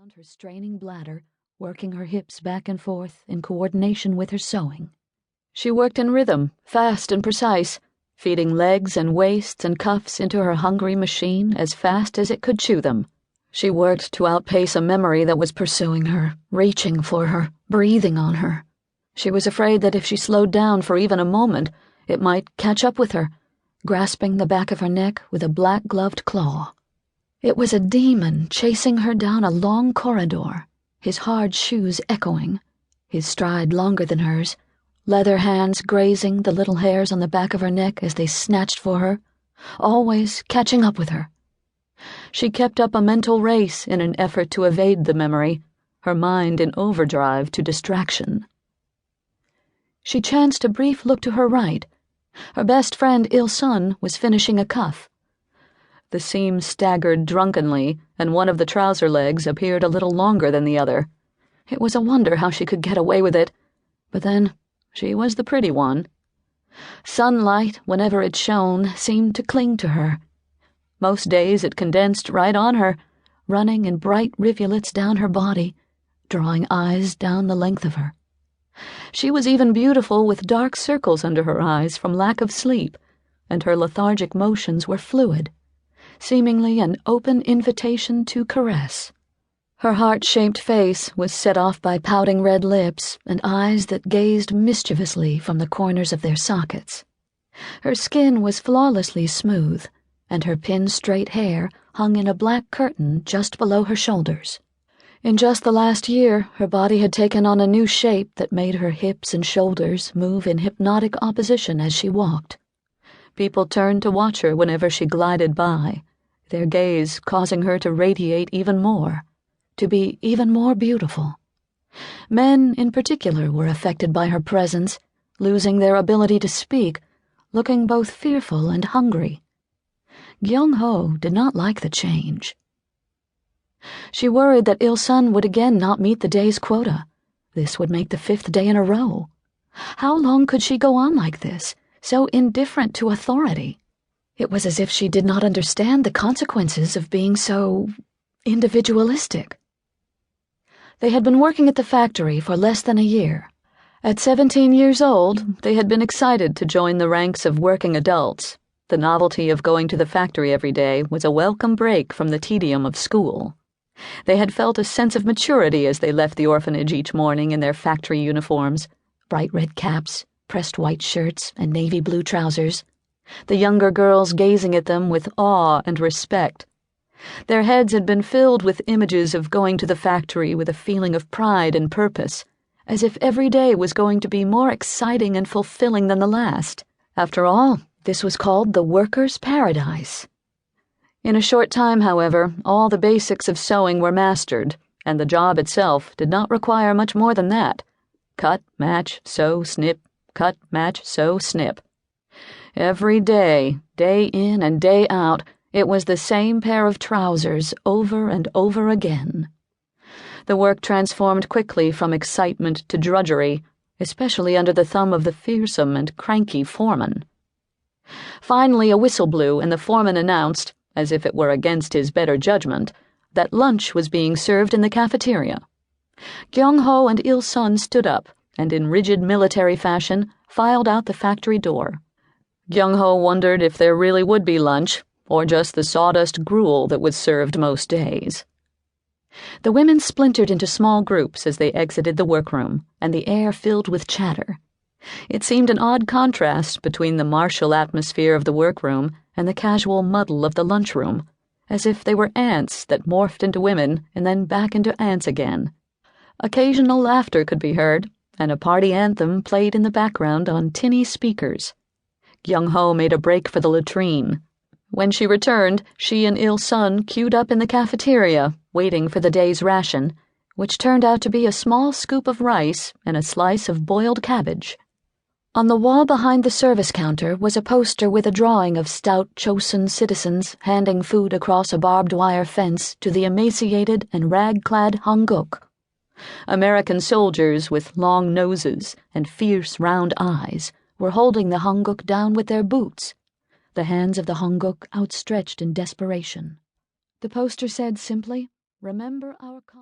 around her straining bladder, working her hips back and forth in coordination with her sewing. She worked in rhythm, fast and precise, feeding legs and waists and cuffs into her hungry machine as fast as it could chew them. She worked to outpace a memory that was pursuing her, reaching for her, breathing on her. She was afraid that if she slowed down for even a moment, it might catch up with her, grasping the back of her neck with a black-gloved claw. It was a demon chasing her down a long corridor, his hard shoes echoing, his stride longer than hers, leather hands grazing the little hairs on the back of her neck as they snatched for her, always catching up with her. She kept up a mental race in an effort to evade the memory, her mind in overdrive to distraction. She chanced a brief look to her right. Her best friend Il-sun was finishing a cuff. The seam staggered drunkenly, and one of the trouser legs appeared a little longer than the other. It was a wonder how she could get away with it, but then she was the pretty one. Sunlight, whenever it shone, seemed to cling to her. Most days it condensed right on her, running in bright rivulets down her body, drawing eyes down the length of her. She was even beautiful with dark circles under her eyes from lack of sleep, and her lethargic motions were fluid, seemingly an open invitation to caress. Her heart-shaped face was set off by pouting red lips and eyes that gazed mischievously from the corners of their sockets. Her skin was flawlessly smooth, and her pin-straight hair hung in a black curtain just below her shoulders. In just the last year, her body had taken on a new shape that made her hips and shoulders move in hypnotic opposition as she walked. People turned to watch her whenever she glided by, their gaze causing her to radiate even more, to be even more beautiful. Men, in particular, were affected by her presence, losing their ability to speak, looking both fearful and hungry. Gyung-ho did not like the change. She worried that Il-sun would again not meet the day's quota. This would make the 5th day in a row. How long could she go on like this, so indifferent to authority? It was as if she did not understand the consequences of being so individualistic. They had been working at the factory for less than a year. At 17 years old, they had been excited to join the ranks of working adults. The novelty of going to the factory every day was a welcome break from the tedium of school. They had felt a sense of maturity as they left the orphanage each morning in their factory uniforms, bright red caps, pressed white shirts, and navy blue trousers, the younger girls gazing at them with awe and respect. Their heads had been filled with images of going to the factory with a feeling of pride and purpose, as if every day was going to be more exciting and fulfilling than the last. After all, this was called the workers' paradise. In a short time, however, all the basics of sewing were mastered, and the job itself did not require much more than that. Cut, match, sew, snip, cut, match, sew, snip. Every day, day in and day out, it was the same pair of trousers over and over again. The work transformed quickly from excitement to drudgery, especially under the thumb of the fearsome and cranky foreman. Finally, a whistle blew, and the foreman announced, as if it were against his better judgment, that lunch was being served in the cafeteria. Gyung-ho and Il-sun stood up, and in rigid military fashion, filed out the factory door. Gyung-ho wondered if there really would be lunch, or just the sawdust gruel that was served most days. The women splintered into small groups as they exited the workroom, and the air filled with chatter. It seemed an odd contrast between the martial atmosphere of the workroom and the casual muddle of the lunchroom, as if they were ants that morphed into women and then back into ants again. Occasional laughter could be heard, and a party anthem played in the background on tinny speakers. Gyung-ho made a break for the latrine. When she returned, she and Il-sun queued up in the cafeteria, waiting for the day's ration, which turned out to be a small scoop of rice and a slice of boiled cabbage. On the wall behind the service counter was a poster with a drawing of stout Chosun citizens handing food across a barbed wire fence to the emaciated and rag-clad Hanguk. American soldiers with long noses and fierce round eyes were holding the Hanguk down with their boots, the hands of the Hanguk outstretched in desperation. The poster said simply, "Remember our